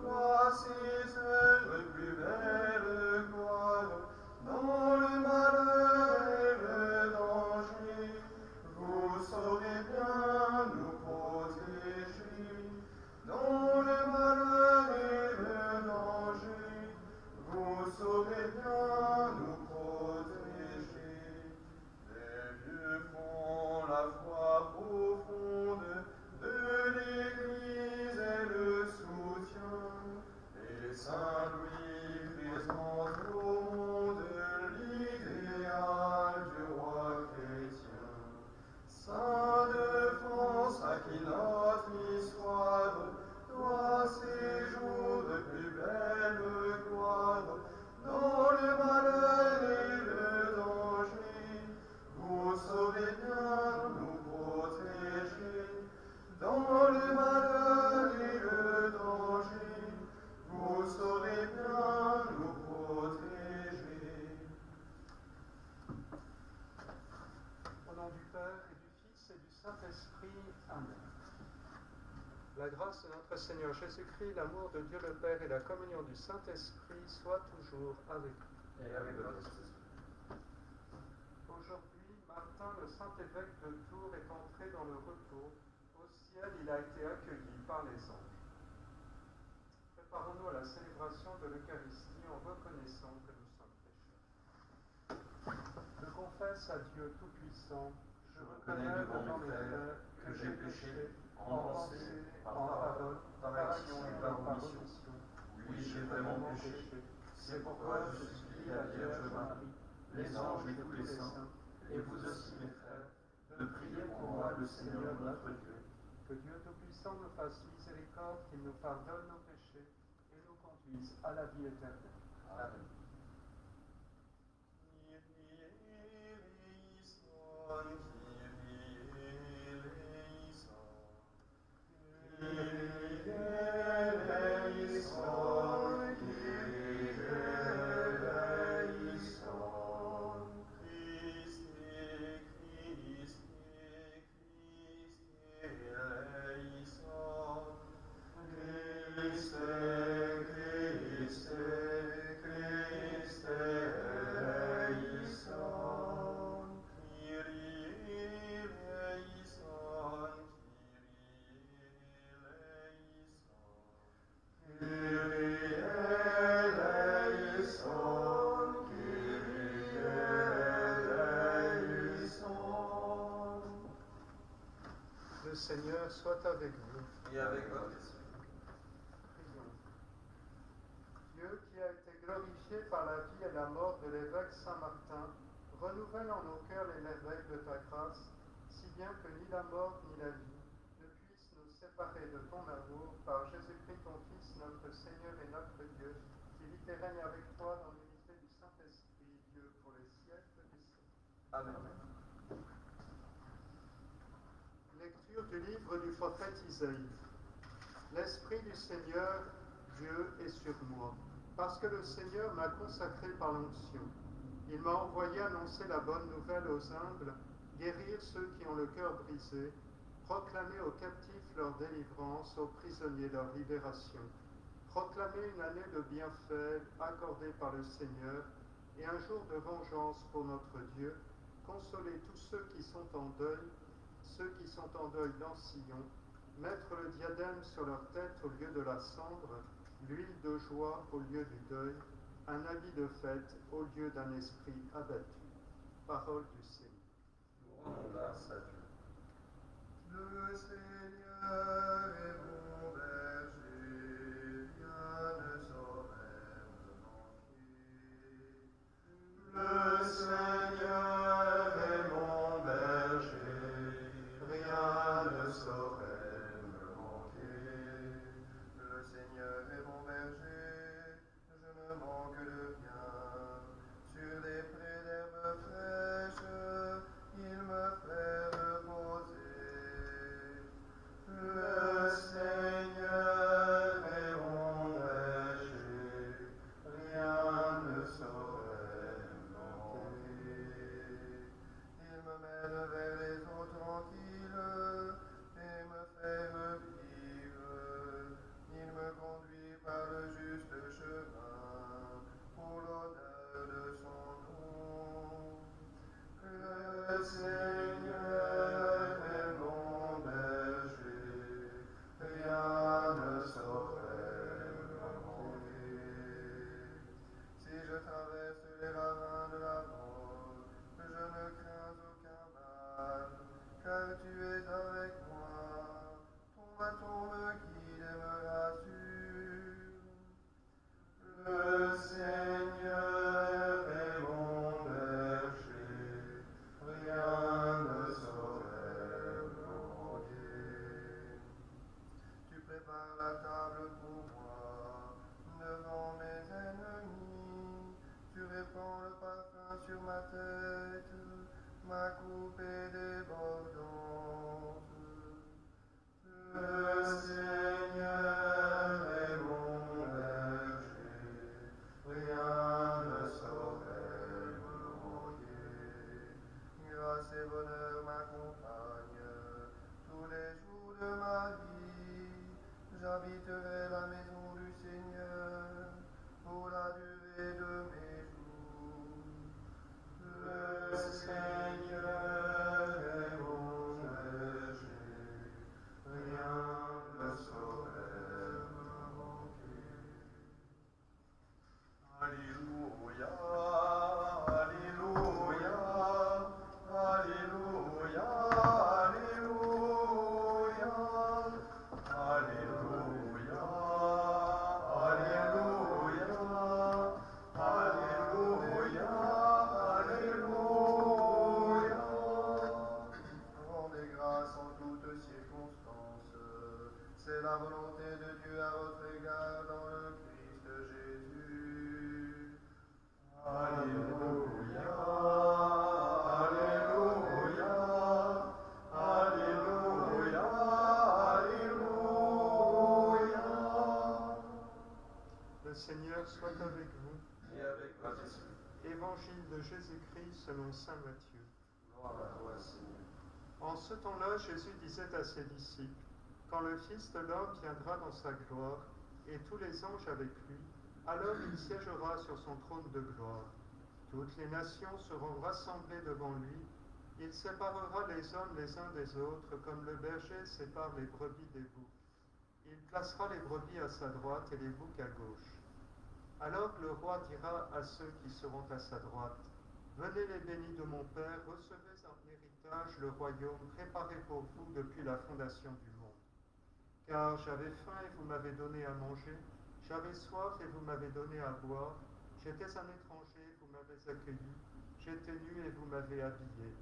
Voici cette plus belle gloire, dans le malheur et le danger, vous saurez bien nous protéger. Dans le malheur et le danger, vous saurez bien nous protéger. Les vieux font la foi profonde de l'Église et le soutien. Et Saint Louis présente au monde l'idéal du roi chrétien. Saint de France, à qui notre histoire doit ses jours de plus belle gloire, dans le malheur et le danger, vous saurez bien nous protéger. Dans le malheur et le danger, vous saurez bien nous protéger. Au nom du Père et du Fils et du Saint-Esprit. Amen. La grâce de notre Seigneur Jésus-Christ, l'amour de Dieu le Père et la communion du Saint-Esprit soient toujours avec vous. Et avec votre esprit. Aujourd'hui, Martin, le Saint-Évêque de Tours, est entré dans le repos. Au ciel, il a été accueilli par les anges. Préparons-nous à la célébration de l'Eucharistie en reconnaissant que nous sommes pécheurs. Je confesse à Dieu Tout-Puissant, je reconnais devant mes frères que j'ai péché en pensée, en parole, par action et par omission. Oui, j'ai vraiment péché. C'est pourquoi je supplie la Vierge Marie, les anges et tous les saints, et vous aussi mes frères, de prier pour moi le Seigneur notre Dieu. Que Dieu Tout-Puissant nous fasse miséricorde, qu'il nous pardonne nos péchés et nous conduise à la vie éternelle. Amen. Le Seigneur soit avec vous. Et avec votre esprit. Prions. Dieu qui a été glorifié par la vie et la mort de l'évêque Saint-Martin, renouvelle en nos cœurs les merveilles de ta grâce, si bien que ni la mort ni la vie ne puissent nous séparer de ton amour par Jésus-Christ ton Fils, notre Seigneur et notre Dieu, qui vit et règne avec toi dans l'unité du Saint-Esprit, Dieu pour les siècles des siècles. Amen. Lecture du livre du prophète Isaïe. L'Esprit du Seigneur, Dieu, est sur moi, parce que le Seigneur m'a consacré par l'onction. Il m'a envoyé annoncer la bonne nouvelle aux humbles, guérir ceux qui ont le cœur brisé, proclamer aux captifs leur délivrance, aux prisonniers leur libération, proclamer une année de bienfaits accordée par le Seigneur et un jour de vengeance pour notre Dieu, consoler tous ceux qui sont en deuil, ceux qui sont en deuil dans Sion, mettre le diadème sur leur tête au lieu de la cendre, l'huile de joie au lieu du deuil, un habit de fête au lieu d'un esprit abattu. Parole du Seigneur. Nous rendons grâce à Dieu. Le Seigneur est mon berger, rien ne saurait me manquer. Le Seigneur est mon berger, rien ne saurait me manquer. Le Seigneur est mon berger, je ne manque de rien. Sur des prés d'herbes fraîches, il me fait reposer. Le Seigneur est mon berger, rien ne saurait me manquer. Seigneur est mon berger, rien ne saurait me manquer. Si je traverse les ravins de la mort, je ne crains aucun mal, car tu es avec moi. Ton bâton me guide et me rassure. Le Seigneur est mon berger, rien ne saurait me manquer. Tu prépares la table pour moi, devant mes ennemis. Tu répands le parfum sur ma tête, ma coupe est débordante. Le Seigneur est mon berger, rien ne saurait me manquer. Grâce et bonheur m'accompagnent tous les jours de ma vie. J'habiterai la maison du Seigneur pour la durée de mes jours. Le Seigneur est mon berger, rien ne saurait me manquer. Alléluia, Alléluia, Alléluia, Alléluia, Alléluia, Alléluia, Alléluia, Alléluia. Rendez grâce en toutes circonstances, c'est la volonté de Dieu à votre égard dans le Christ Jésus. Alléluia, Alléluia, Alléluia, Alléluia. Le Seigneur soit avec vous. Et avec votre esprit. Évangile de Jésus-Christ selon saint Matthieu. Gloire à toi, Seigneur. En ce temps-là, Jésus disait à ses disciples, « Quand le Fils de l'homme viendra dans sa gloire, et tous les anges avec lui, alors il siégera sur son trône de gloire. Toutes les nations seront rassemblées devant lui. Il séparera les hommes les uns des autres, comme le berger sépare les brebis des boucs. Il placera les brebis à sa droite et les boucs à gauche. Alors le roi dira à ceux qui seront à sa droite, « Venez les bénis de mon Père, recevez en héritage le royaume préparé pour vous depuis la fondation du monde. Car j'avais faim et vous m'avez donné à manger, j'avais soif et vous m'avez donné à boire, j'étais un étranger, vous m'avez accueilli, j'étais nu et vous m'avez habillé,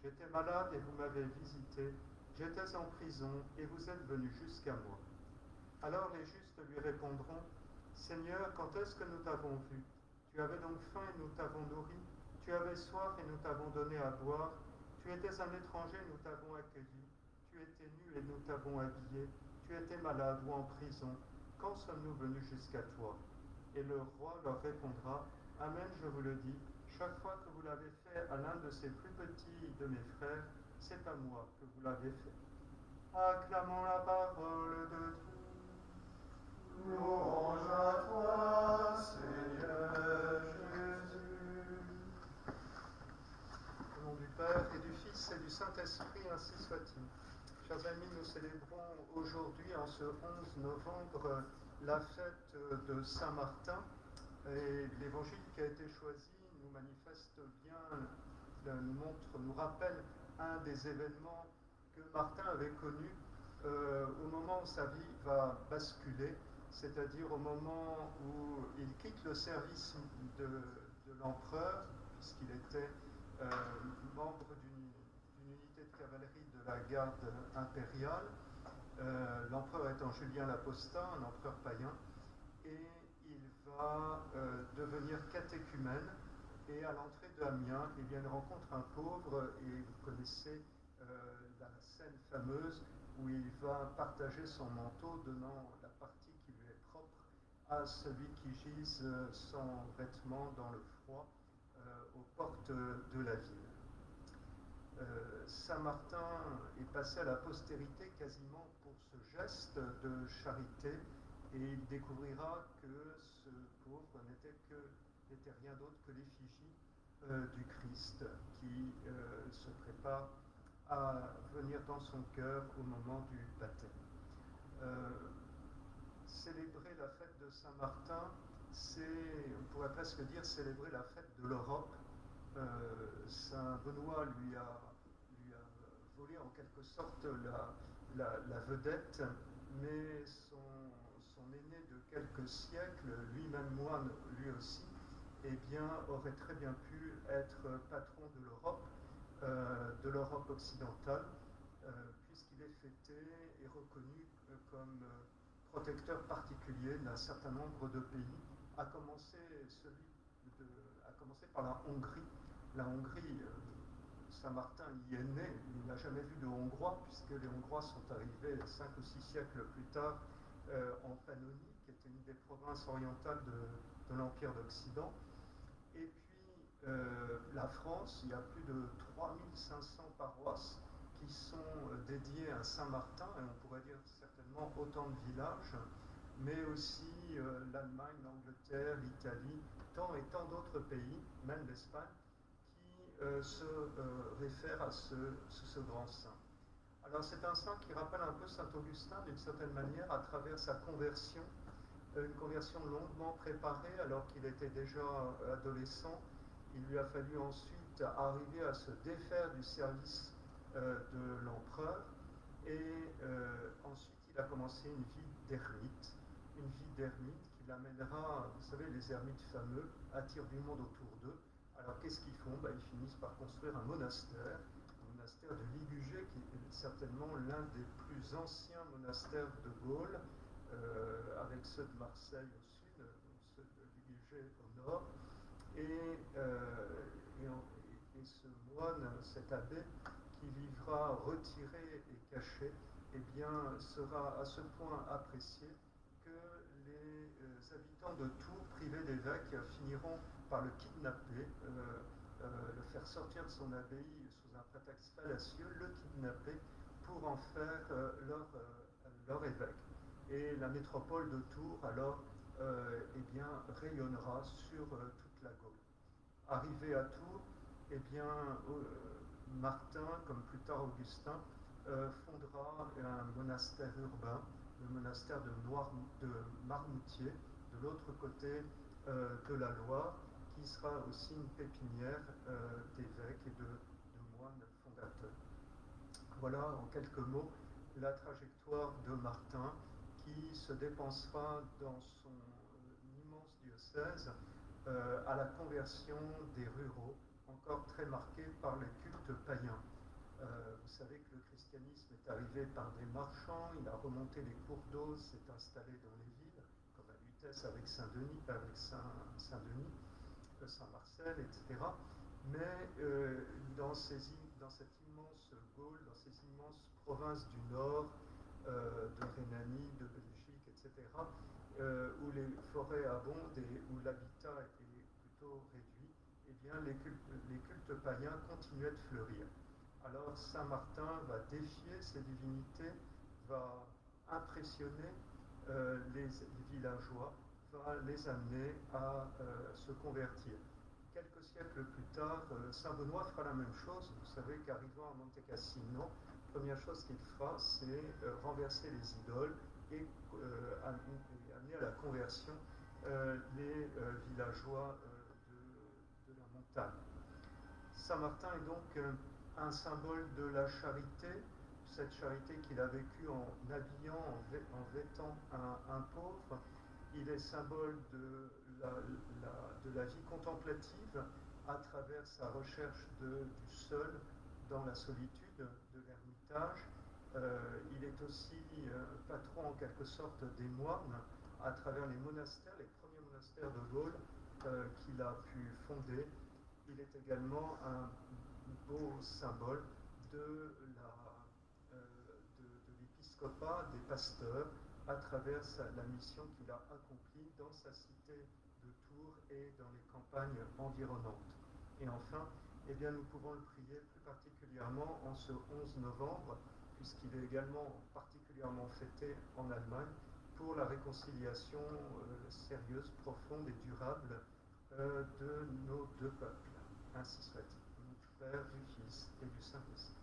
j'étais malade et vous m'avez visité, j'étais en prison et vous êtes venus jusqu'à moi. » Alors les justes lui répondront, « Seigneur, quand est-ce que nous t'avons vu? Tu avais donc faim et nous t'avons nourri, tu avais soif et nous t'avons donné à boire, tu étais un étranger et nous t'avons accueilli, tu étais nu et nous t'avons habillé, tu étais malade ou en prison, quand sommes-nous venus jusqu'à toi? » Et le roi leur répondra, « Amen, je vous le dis, chaque fois que vous l'avez fait à l'un de ces plus petits de mes frères, c'est à moi que vous l'avez fait. » Acclamons la parole de Dieu. Louange à toi, Seigneur Jésus. Au nom du Père et du Fils et du Saint-Esprit, ainsi soit-il. Chers amis, nous célébrons aujourd'hui, en ce 11 novembre, la fête de Saint-Martin. Et l'évangile qui a été choisi nous manifeste bien, nous rappelle un des événements que Martin avait connus au moment où sa vie va basculer, c'est-à-dire au moment où il quitte le service de l'empereur, puisqu'il était membre d'une unité de cavalerie de la garde impériale, l'empereur étant Julien l'Apostat, un empereur païen, et il va devenir catéchumène, et à l'entrée d'Amiens, il rencontre un pauvre, et vous connaissez la scène fameuse où il va partager son manteau, donnant la partie qui lui est propre à celui qui gise sans vêtements dans le froid aux portes de la ville. Saint Martin est passé à la postérité quasiment pour ce geste de charité, et il découvrira que ce pauvre n'était rien d'autre que l'effigie du Christ qui se prépare à venir dans son cœur au moment du baptême. Célébrer la fête de Saint-Martin, c'est, on pourrait presque dire, célébrer la fête de l'Europe. Saint Benoît lui a volé en quelque sorte la vedette, mais son aîné de quelques siècles, lui-même moine lui aussi, eh bien, aurait très bien pu être patron de l'Europe occidentale, puisqu'il est fêté et reconnu comme protecteur particulier d'un certain nombre de pays, à commencer par la Hongrie. La Hongrie, Saint-Martin y est né, il n'a jamais vu de Hongrois, puisque les Hongrois sont arrivés 5 ou 6 siècles plus tard en Pannonie, qui était une des provinces orientales de l'Empire d'Occident. Et puis la France, il y a plus de 3500 paroisses qui sont dédiées à Saint-Martin, et on pourrait dire certainement autant de villages, mais aussi l'Allemagne, l'Angleterre, l'Italie, tant et tant d'autres pays, même l'Espagne, qui se réfèrent à ce grand saint. Alors c'est un saint qui rappelle un peu saint Augustin d'une certaine manière à travers sa conversion, une conversion longuement préparée alors qu'il était déjà adolescent. Il lui a fallu ensuite arriver à se défaire du service de l'empereur et ensuite il a commencé une vie d'ermite qui l'amènera, vous savez, les ermites fameux attirent du monde autour d'eux. Alors qu'est-ce qu'ils font? Ils finissent par construire un monastère de Ligugé, qui est certainement l'un des plus anciens monastères de Gaule, avec ceux de Marseille au sud, ceux de Ligugé au nord. Et ce moine, cet abbé, qui vivra retiré et caché, eh bien, sera à ce point apprécié que les habitants de Tours, privés d'évêque, finiront par le kidnapper, le faire sortir de son abbaye sous un prétexte fallacieux, le kidnapper pour en faire leur évêque. Et la métropole de Tours, alors, eh bien, rayonnera sur toute la Gaule. Arrivé à Tours, eh bien, Martin, comme plus tard Augustin, fondera un monastère urbain, le monastère de Marmoutier, de l'autre côté de la Loire, qui sera aussi une pépinière d'évêques et de moines fondateurs. Voilà en quelques mots la trajectoire de Martin, qui se dépensera dans son immense diocèse à la conversion des ruraux, encore très marqués par les cultes païens. Vous savez que le christianisme est arrivé par des marchands, il a remonté les cours d'eau, s'est installé dans les villes, comme à Lutèce avec Saint-Denis, Saint-Marcel, etc. Mais dans cette immense Gaule, dans ces immenses provinces du Nord, de Rhénanie, de Belgique, etc., où les forêts abondent et où l'habitat est plutôt réduit, eh bien les cultes païens continuaient de fleurir. Alors Saint Martin va défier ces divinités, va impressionner les villageois, va les amener à se convertir. Quelques siècles plus tard, Saint Benoît fera la même chose. Vous savez qu'arrivant à Monte Cassino, la première chose qu'il fera, c'est renverser les idoles et amener à la conversion les villageois de la montagne. Saint Martin est donc un symbole de la charité, cette charité qu'il a vécue en habillant, en vêtant un pauvre. Il est symbole de la vie contemplative à travers sa recherche du seul dans la solitude, de l'ermitage. Il est aussi patron en quelque sorte des moines à travers les monastères, les premiers monastères de Gaule qu'il a pu fonder. Il est également un beau symbole de l'épiscopat des pasteurs à travers la mission qu'il a accomplie dans sa cité de Tours et dans les campagnes environnantes. Et enfin, eh bien, nous pouvons le prier plus particulièrement en ce 11 novembre, puisqu'il est également particulièrement fêté en Allemagne pour la réconciliation sérieuse, profonde et durable de nos deux peuples. Ainsi soit. Au nom du Père, du Fils et du Saint-Esprit.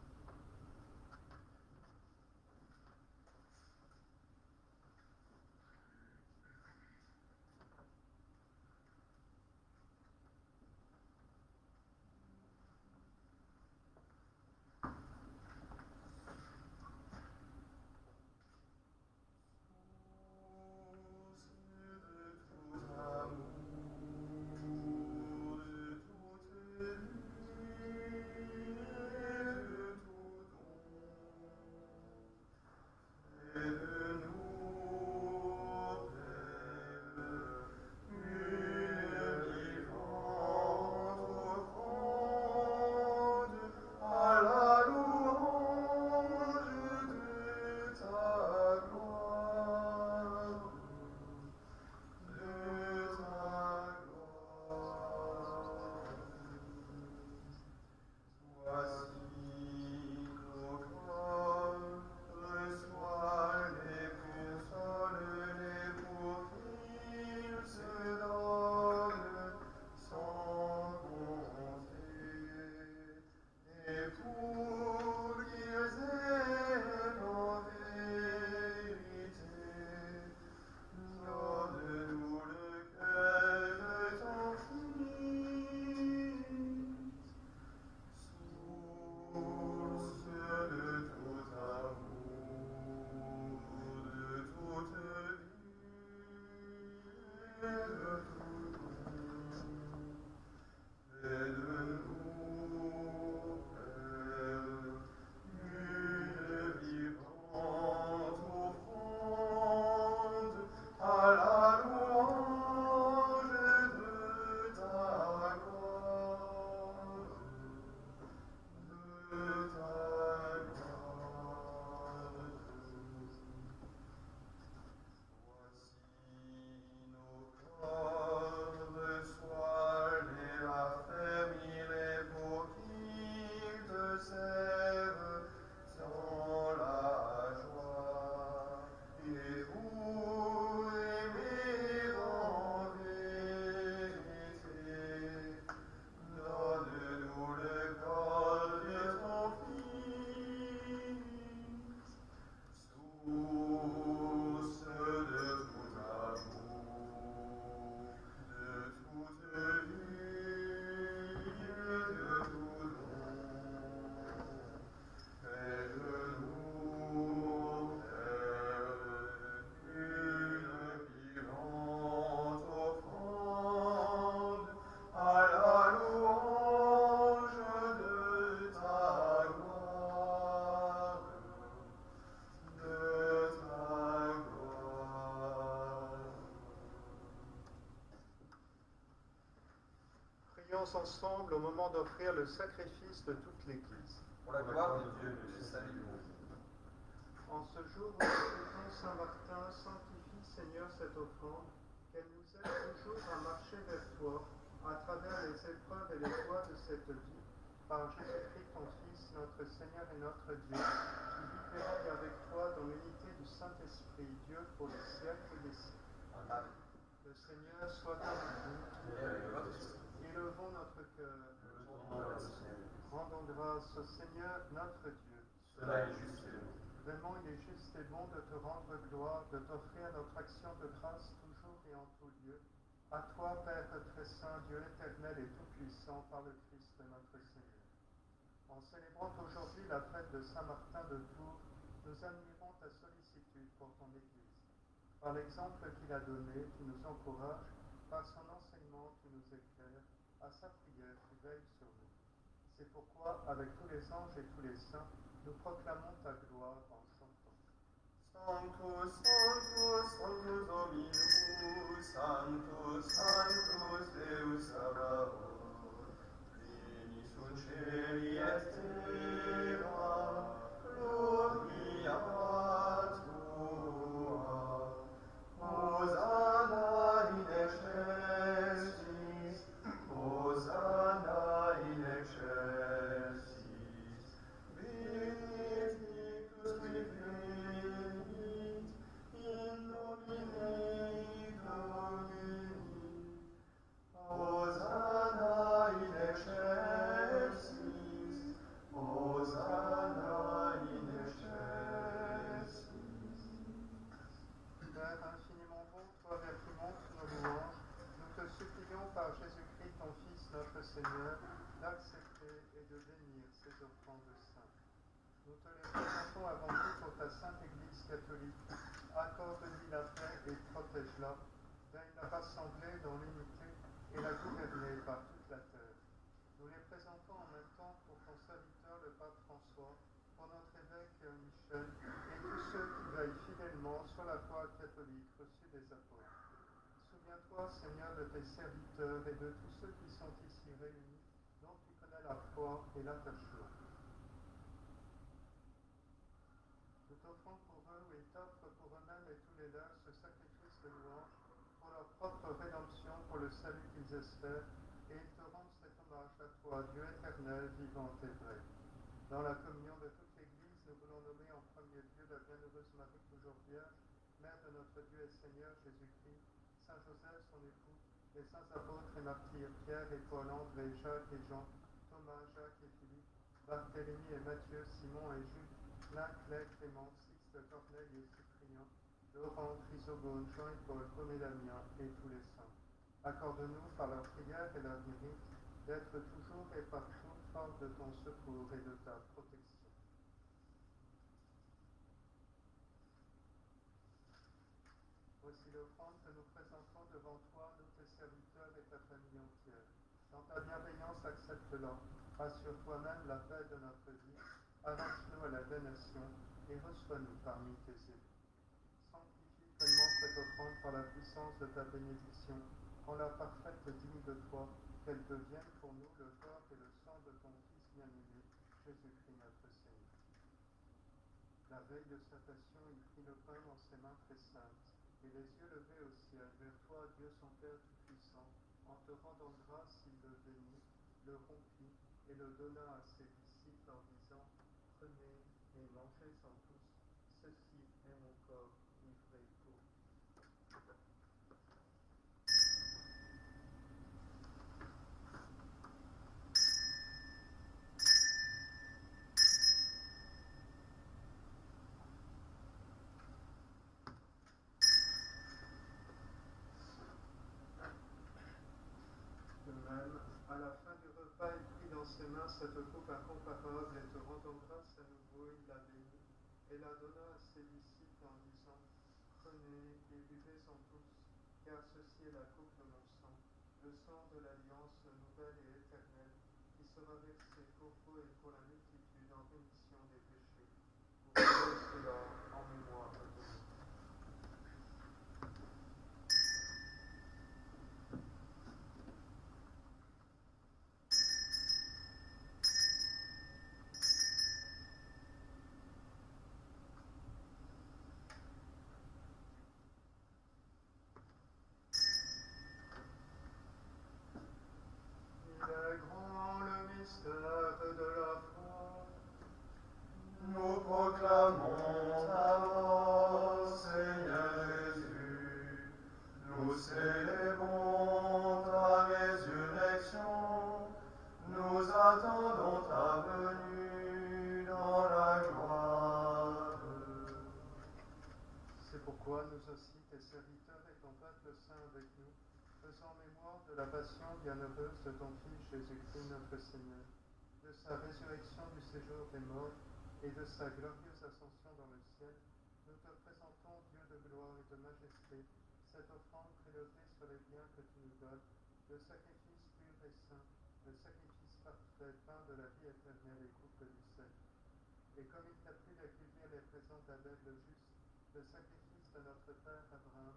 Prions ensemble au moment d'offrir le sacrifice de toute l'Église. Pour la gloire de Dieu, nous saluons. En ce jour où nous fêtons Saint Martin, sanctifie Seigneur cette offrande, qu'elle nous aide toujours à marcher vers toi, à travers les épreuves et les joies de cette vie, par Jésus-Christ ton Fils, notre Seigneur et notre Dieu, qui vit et règne avec toi dans l'unité du Saint-Esprit, Dieu pour les siècles des siècles. Amen. Le Seigneur soit avec nous. Élevons notre cœur. Rendons grâce au Seigneur notre Dieu. Cela est juste et bon. Vraiment, il est juste et bon de te rendre gloire, de t'offrir notre action de grâce toujours et en tout lieu. À toi, Père très saint, Dieu éternel et tout-puissant, par le Christ notre Seigneur. En célébrant aujourd'hui la fête de Saint Martin de Tours, nous admirons ta sollicitude pour ton Église. Par l'exemple qu'il a donné, tu nous encourages, par son enseignement, tu nous éclaires, à sa prière, tu veilles sur nous. C'est pourquoi, avec tous les anges et tous les saints, nous proclamons ta gloire en chantant. Sanctus, Sanctus, Sanctus Dominus, Sanctus, Sanctus Deus Sabaoth, pleni sunt celi et terra, gloria tua. Hosanna in excelsis, Hosanna in excelsis, benedictus qui venit in nomine Domini, Hosanna in excelsis. de bénir ces offrandes saintes. Nous te les présentons avant tout pour ta sainte Église catholique. Accorde-lui la paix et protège-la. Veille la rassembler dans l'unité et la gouverner par toute la terre. Nous les présentons en même temps pour ton serviteur le pape François, pour notre évêque Michel et tous ceux qui veillent fidèlement sur la foi catholique reçue des apôtres. Souviens-toi, Seigneur, de tes serviteurs et de tous ceux qui sont ici réunis, dont tu connais la foi et l'attachement. Nous t'offrons pour eux et t'offrent pour eux-mêmes et tous les leurs ce sacrifice de louange pour leur propre rédemption, pour le salut qu'ils espèrent, et ils te rendent cet hommage à toi, Dieu éternel, vivant et vrai. Dans la communion de toute l'Église, nous voulons nommer en premier lieu la bienheureuse Marie, toujours Vierge, Mère de notre Dieu et Seigneur Jésus-Christ, Saint Joseph, son époux, les saints apôtres et martyrs, Pierre et Paul, André, Jacques et Jean, Thomas, Jacques et Philippe, Barthélemy et Matthieu, Simon et Jules, Claude, Clément, Sixte, Corneille et Cyprien, Laurent, Chrysogone, Jean et Paul, Paul et Damien et tous les saints. Accorde-nous par leur prière et leur mérite d'être toujours et partout forts de ton secours et de ta protection. Voici l'offrande que nous présentons devant toi, nous tes serviteurs et ta famille entière. Dans ta bienveillance, accepte-la. Assure toi-même la paix de notre vie. Avance-nous à la damnation et reçois-nous parmi tes élus. Sanctifie pleinement cette offrande par la puissance de ta bénédiction. Rends-la parfaite et digne de toi, qu'elle devienne pour nous le corps et le sang de ton Fils bien-aimé, Jésus-Christ notre Seigneur. La veille de sa passion, il prit le pain dans ses mains très saintes, et les yeux levés au ciel, vers toi, Dieu son Père Tout-Puissant, en te rendant grâce, il le bénit, le rompit et le donna à ses disciples en disant, prenez et mangez-en tous, ceci est mon corps livré pour vous. De même, à la fin du repas, il prit dans ses mains cette coupe incomparable et te rendant grâce à nouveau, il la bénit et la donna à ses disciples en disant, prenez et buvez-en tous, car ceci est la coupe de mon sang, le sang de l'alliance nouvelle et éternelle, qui sera versé pour vous et pour la multitude en rémission des péchés. Vous ferez cela en mémoire de moi. Il est grand le mystère de la foi. Nous proclamons ta mort, Seigneur Jésus. Nous célébrons ta résurrection. Nous attendons ta venue dans la gloire. C'est pourquoi nous aussi, tes serviteurs et ton peuple saint avec nous, faisons mémoire de la passion bienheureuse de ton Fils Jésus-Christ notre Seigneur, de sa résurrection du séjour des morts et de sa glorieuse ascension dans le ciel, nous te présentons, Dieu de gloire et de majesté, cette offrande prélevée sur les biens que tu nous donnes, le sacrifice pur et saint, le sacrifice parfait, pain de la vie éternelle et coupe du siècle. Et comme il t'a plu d'accueillir les présents d'Abel le juste, le sacrifice de notre père Abraham,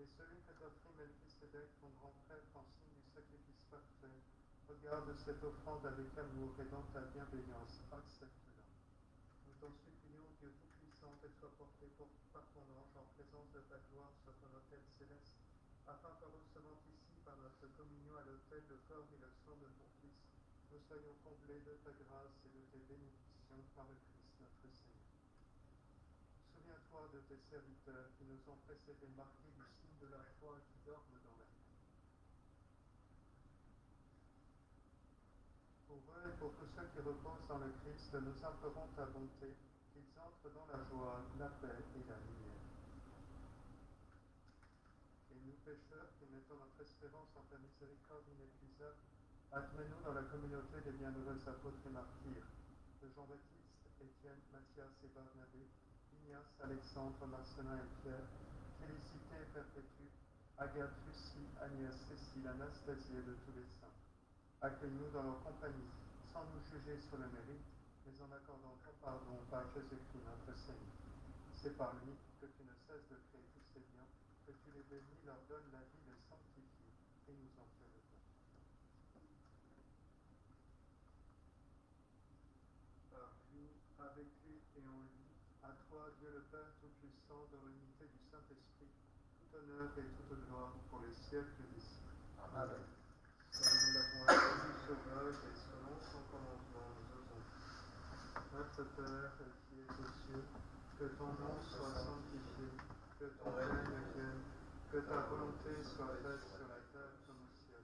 et celui que t'offrit Melchisédek, ton grand prêtre, en signe du sacrifice parfait, regarde cette offrande avec amour et dans ta bienveillance, accepte-la. Nous t'en supplions, Dieu Tout-Puissant, qu'elle soit portée par ton ange en présence de ta gloire sur ton autel céleste, afin qu'en recevant ici par notre communion à l'autel le corps et le sang de ton Fils, nous soyons comblés de ta grâce et de tes bénédictions par le Christ notre Seigneur. Souviens-toi de tes serviteurs qui nous ont précédés marqués du signe de la foi et qui dorment dans la nuit. Pour eux et pour tous ceux qui reposent dans le Christ, nous implorons ta bonté, qu'ils entrent dans la joie, la paix et la lumière. Et nous, pécheurs, qui mettons notre espérance en ta miséricorde inépuisable, Admets-nous dans la communauté des bienheureux apôtres et martyrs, de Jean-Baptiste, Étienne, Mathias et Barnabé, Ignace, Alexandre, Marcelin et Pierre, Félicité et Perpétue, Agathe, Lucie, Agnès, Cécile, Anastasie et de tous les saints. Accueille-nous dans leur compagnie, sans nous juger sur le mérite, mais en accordant ton pardon par Jésus-Christ notre Seigneur. C'est par lui que tu ne cesses de créer tous ces biens, que tu les bénis, leur donnes la vie, les sanctifies, et nous en fais le don. Par lui, avec lui et en lui, à toi, Dieu le Père Tout-Puissant, dans l'unité du Saint-Esprit, tout honneur et toute gloire pour les siècles des siècles. Amen. Comme nous l'avons appris du Sauveur et selon son commandement, nous osons. Notre Père qui es aux cieux, que ton nom soit sanctifié, que ton règne vienne, que ta volonté soit faite sur la terre comme au ciel.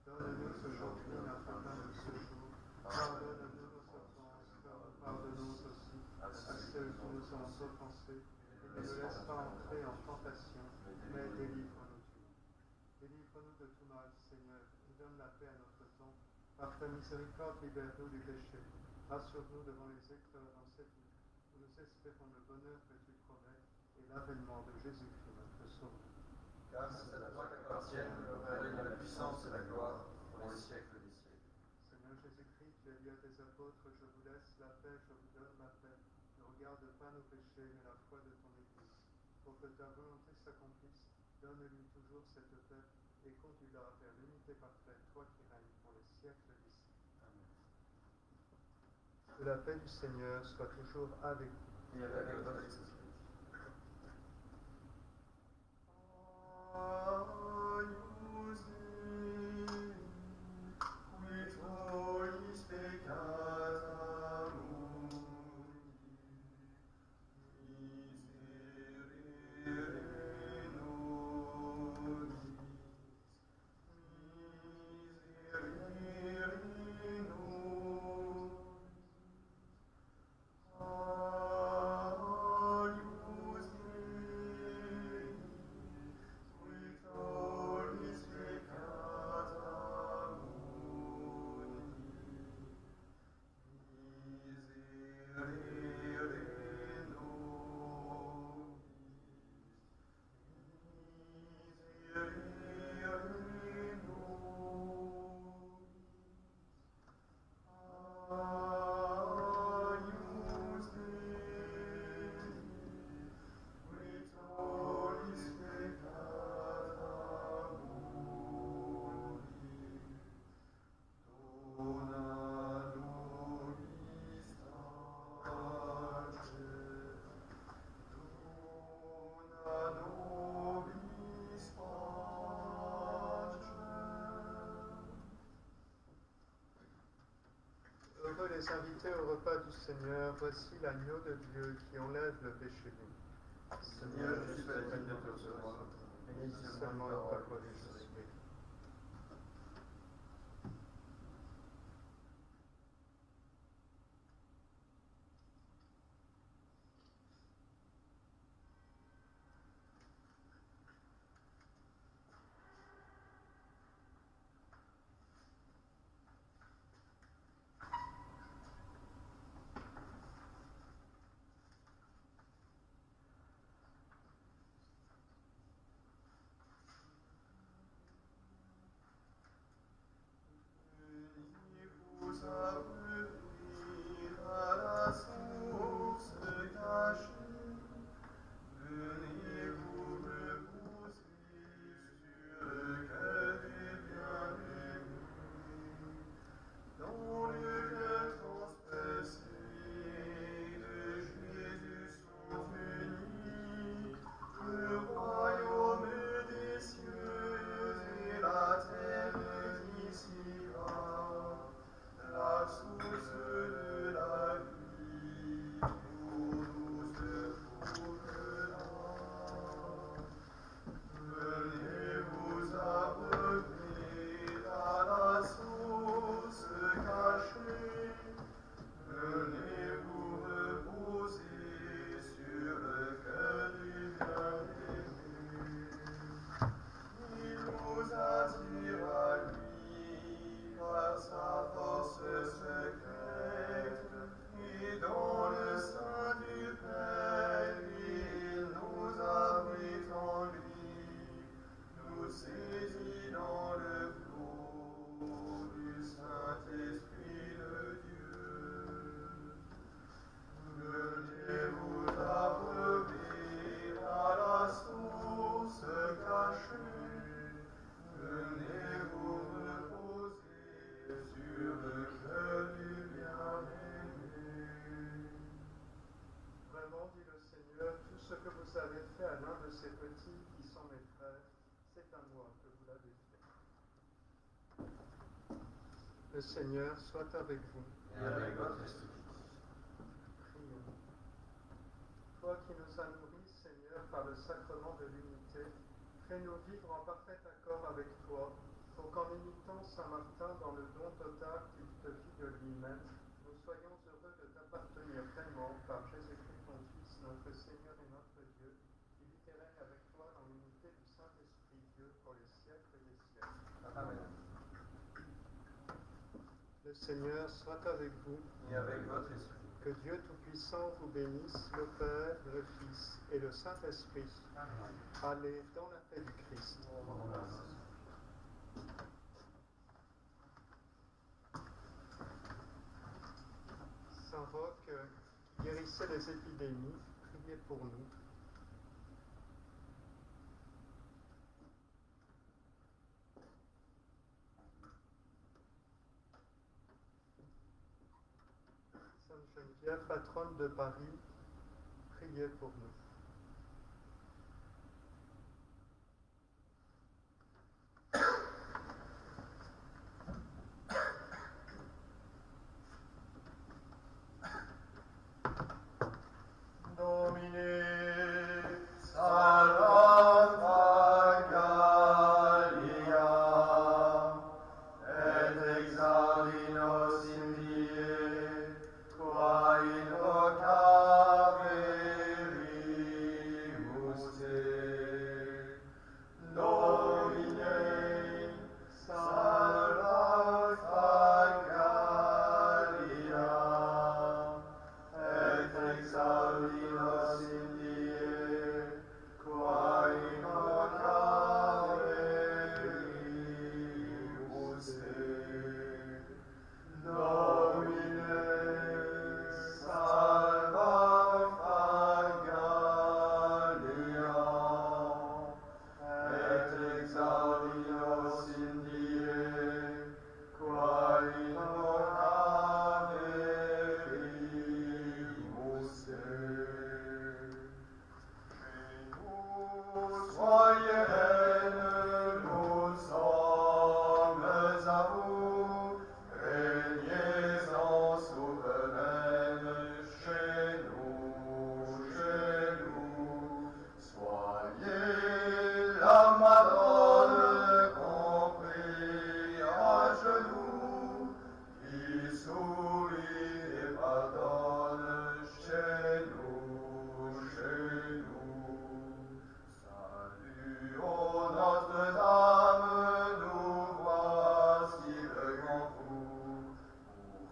Donne-nous aujourd'hui notre pain de ce jour. Pardonne-nous nos offenses, comme nous pardonnons aussi à ceux qui nous ont offensés. Et ne nous laisse pas entrer en tentation, mais délivre-nous du mal. Délivre-nous de tout mal, Seigneur, et donne la paix à notre temps. Par ta miséricorde, libère-nous du péché. Rassure-nous devant les épreuves en cette vie, où nous espérons le bonheur que tu promets et l'avènement de Jésus-Christ, notre Sauveur. Car c'est à toi qu'appartiennent le règne, la puissance et la gloire pour les siècles des siècles. Seigneur Jésus-Christ, tu as dit à tes apôtres, je vous laisse la paix, je vous donne ma paix. Ne regarde pas nos péchés, mais la foi de ton Église. Pour que ta volonté s'accomplisse, donne-lui toujours cette paix et conduis-la vers l'unité parfaite, toi qui règnes pour les siècles des siècles. Amen. Que la paix du Seigneur soit toujours avec vous. Et avec votre esprit. Heureux les invités au repas du Seigneur, voici l'agneau de Dieu qui enlève le péché du monde. Seigneur, je suis pas digne de te recevoir, mais dis Seulement une parole et je serai guéri. Le Seigneur soit avec vous. Et avec votre esprit. Prions. Toi qui nous as nourris, Seigneur, par le sacrement de l'unité, fais-nous vivre en parfait accord avec toi, pour qu'en imitant Saint Martin dans le don total qu'il te fit de lui-même, nous soyons heureux de t'appartenir pleinement par Jésus-Christ ton Fils, notre Seigneur et notre Dieu, qui vit et règne avec toi dans l'unité du Saint-Esprit Dieu pour les siècles des siècles. Amen. Le Seigneur soit avec vous. Et avec votre esprit. Que Dieu Tout-Puissant vous bénisse, le Père, le Fils et le Saint-Esprit. Allez dans la paix du Christ. Saint Roch, qui guérissait les épidémies, priez pour nous. Sainte Geneviève, patronne de Paris, priez pour nous. Domine, salva Gallia, et exaudi nos in die, qua in occaveribus te. Domine, salva Gallia, et exaudi nos in die, qua in occaveribus te. Domine, salva Gallia, et exaudi nos in die, qua in occaveribus te. Soyez reine, nous sommes à vous, régnez en souveraine chez nous. Soyez la Madone compris à genoux, qui sourit et pardonne chez nous. Saluons Notre-Dame, nous voici devant vous,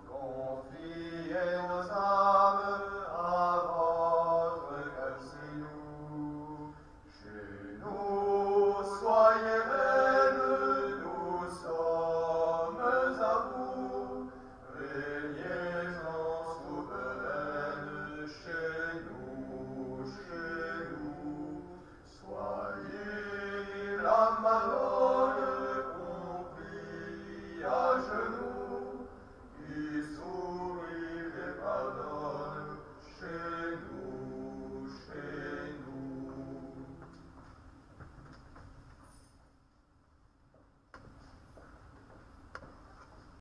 pour confier nos âmes à votre grâce. Chez nous, soyez reine, nous sommes à vous, régnez en souveraine chez nous. Soyez la Madone